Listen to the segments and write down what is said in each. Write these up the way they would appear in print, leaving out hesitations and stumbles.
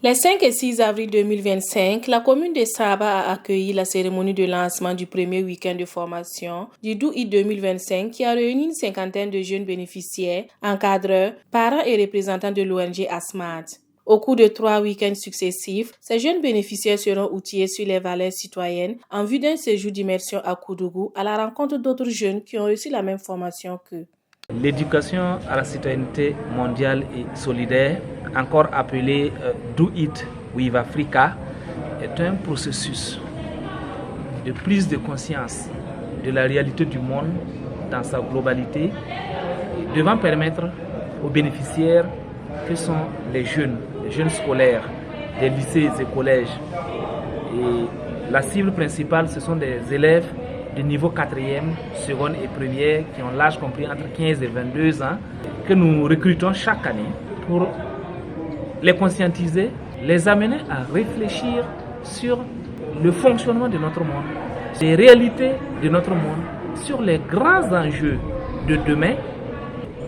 Les 5 et 6 avril 2025, la commune de Saba a accueilli la cérémonie de lancement du premier week-end de formation du 12 août 2025 qui a réuni une cinquantaine de jeunes bénéficiaires, encadreurs, parents et représentants de l'ONG ASMAT. Au cours de 3 week-ends successifs, ces jeunes bénéficiaires seront outillés sur les valeurs citoyennes en vue d'un séjour d'immersion à Koudougou à la rencontre d'autres jeunes qui ont reçu la même formation qu'eux. L'éducation à la citoyenneté mondiale et solidaire, encore appelée Do It with Africa, est un processus de prise de conscience de la réalité du monde dans sa globalité, devant permettre aux bénéficiaires que sont les jeunes scolaires des lycées et collèges. Et la cible principale, ce sont des élèves de niveau 4e, seconde et première qui ont l'âge compris entre 15 et 22 ans que nous recrutons chaque année pour les conscientiser, les amener à réfléchir sur le fonctionnement de notre monde, les réalités de notre monde, sur les grands enjeux de demain.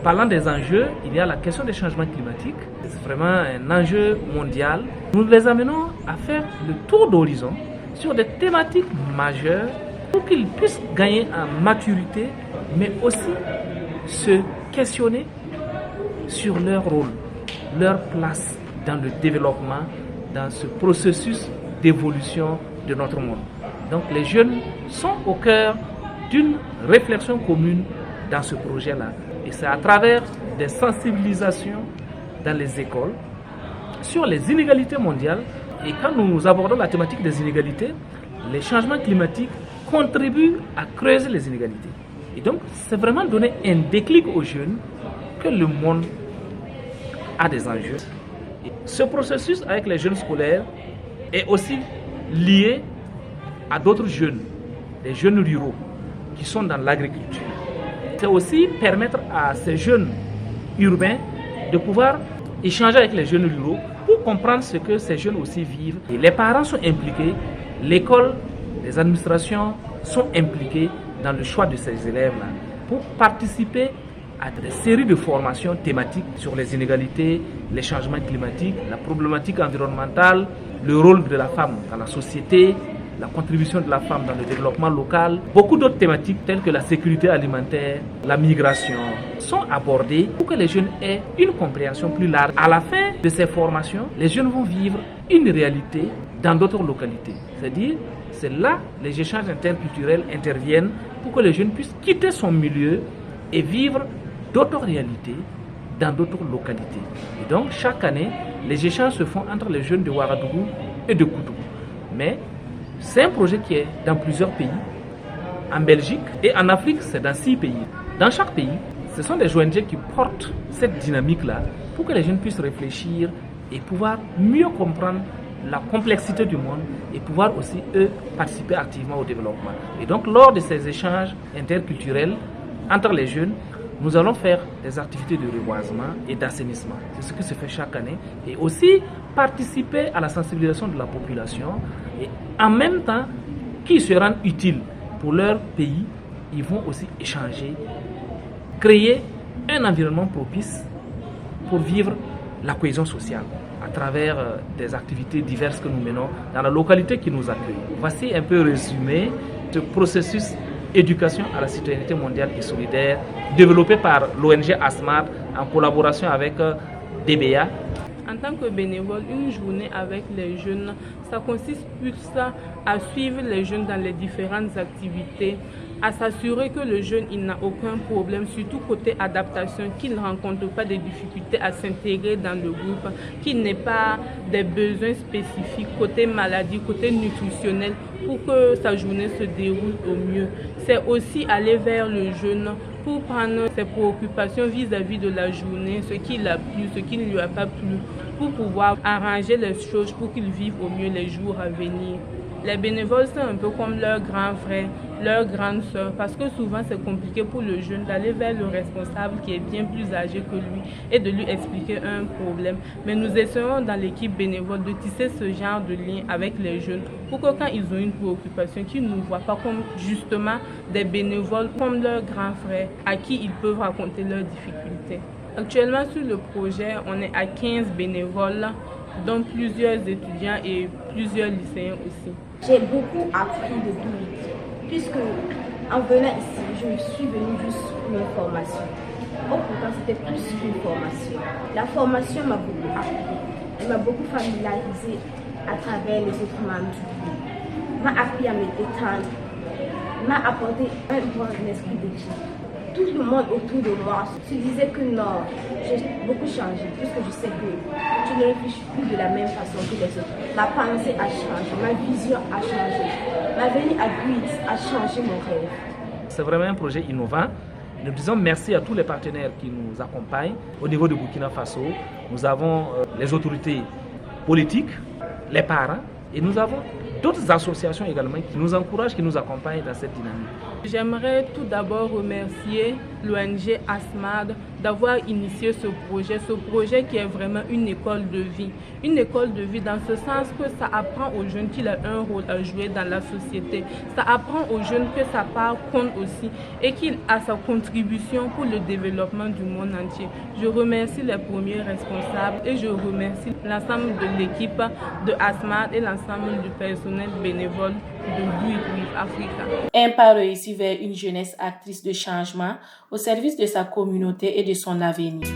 Parlant des enjeux, il y a la question des changements climatiques. C'est vraiment un enjeu mondial. Nous les amenons à faire le tour d'horizon sur des thématiques majeures pour qu'ils puissent gagner en maturité, mais aussi se questionner sur leur rôle, leur place dans le développement, dans ce processus d'évolution de notre monde. Donc les jeunes sont au cœur d'une réflexion commune dans ce projet-là. Et c'est à travers des sensibilisations dans les écoles sur les inégalités mondiales. Et quand nous abordons la thématique des inégalités, les changements climatiques contribuent à creuser les inégalités. Et donc, c'est vraiment donner un déclic aux jeunes que le monde a des enjeux. Et ce processus avec les jeunes scolaires est aussi lié à d'autres jeunes, des jeunes ruraux qui sont dans l'agriculture. C'est aussi permettre à ces jeunes urbains de pouvoir échanger avec les jeunes ruraux pour comprendre ce que ces jeunes aussi vivent. Et les parents sont impliqués, l'école, les administrations sont impliquées dans le choix de ces élèves-là pour participer à des séries de formations thématiques sur les inégalités, les changements climatiques, la problématique environnementale, le rôle de la femme dans la société, la contribution de la femme dans le développement local. Beaucoup d'autres thématiques telles que la sécurité alimentaire, la migration sont abordées pour que les jeunes aient une compréhension plus large. À la fin de ces formations, les jeunes vont vivre une réalité dans d'autres localités. C'est-à-dire, c'est là que les échanges interculturels interviennent pour que les jeunes puissent quitter son milieu et vivre d'autres réalités dans d'autres localités. Et donc, chaque année, les échanges se font entre les jeunes de Ouagadougou et de Koudougou. Mais c'est un projet qui est dans plusieurs pays. En Belgique et en Afrique, c'est dans 6 pays. Dans chaque pays, ce sont des ONG qui portent cette dynamique-là pour que les jeunes puissent réfléchir et pouvoir mieux comprendre la complexité du monde et pouvoir aussi, eux, participer activement au développement. Et donc, lors de ces échanges interculturels entre les jeunes, nous allons faire des activités de reboisement et d'assainissement. C'est ce qui se fait chaque année. Et aussi participer à la sensibilisation de la population. Et en même temps, qui se rendent utiles pour leur pays, ils vont aussi échanger, créer un environnement propice pour vivre la cohésion sociale à travers des activités diverses que nous menons dans la localité qui nous accueille. Voici un peu résumé ce processus éducation à la citoyenneté mondiale et solidaire développé par l'ONG ASMAT en collaboration avec DBA. En tant que bénévole, une journée avec les jeunes, ça consiste plus à suivre les jeunes dans les différentes activités, à s'assurer que le jeune il n'a aucun problème, surtout côté adaptation, qu'il ne rencontre pas des difficultés à s'intégrer dans le groupe, qu'il n'ait pas des besoins spécifiques côté maladie, côté nutritionnel, pour que sa journée se déroule au mieux. C'est aussi aller vers le jeune pour prendre ses préoccupations vis-à-vis de la journée, ce qui l'a plu, ce qui ne lui a pas plu, pour pouvoir arranger les choses pour qu'il vive au mieux les jours à venir. Les bénévoles, c'est un peu comme leur grand frère, leur grande soeur, parce que souvent c'est compliqué pour le jeune d'aller vers le responsable qui est bien plus âgé que lui et de lui expliquer un problème. Mais nous essayons dans l'équipe bénévole de tisser ce genre de lien avec les jeunes pour que quand ils ont une préoccupation, qu'ils ne nous voient pas comme justement des bénévoles, comme leurs grands frères à qui ils peuvent raconter leurs difficultés. Actuellement sur le projet, on est à 15 bénévoles dont plusieurs étudiants et plusieurs lycéens aussi. J'ai beaucoup appris de Do It, puisque en venant ici, je suis venue juste pour une formation. Pourtant, c'était plus qu'une formation. La formation m'a beaucoup appris. Elle m'a beaucoup familiarisé à travers les autres membres du groupe. M'a appris à me détendre, m'a apporté un bon esprit d'équipe. Tout le monde autour de moi se disait que non, j'ai beaucoup changé, puisque je sais que je ne réfléchis plus de la même façon que les autres. Ma pensée a changé, ma vision a changé. Ma venue à Do It a changé mon rêve. C'est vraiment un projet innovant. Nous disons merci à tous les partenaires qui nous accompagnent. Au niveau de Burkina Faso, nous avons les autorités politiques, les parents, et nous avons d'autres associations également qui nous encouragent, qui nous accompagnent dans cette dynamique. J'aimerais tout d'abord remercier l'ONG ASMAD d'avoir initié ce projet qui est vraiment une école de vie. Une école de vie dans ce sens que ça apprend aux jeunes qu'il a un rôle à jouer dans la société. Ça apprend aux jeunes que sa part compte aussi et qu'il a sa contribution pour le développement du monde entier. Je remercie les premiers responsables et je remercie l'ensemble de l'équipe de ASMAD et l'ensemble du personnel bénévole de Do It with Africa. Un pas réussi vers une jeunesse actrice de changement au service de sa communauté et de son avenir.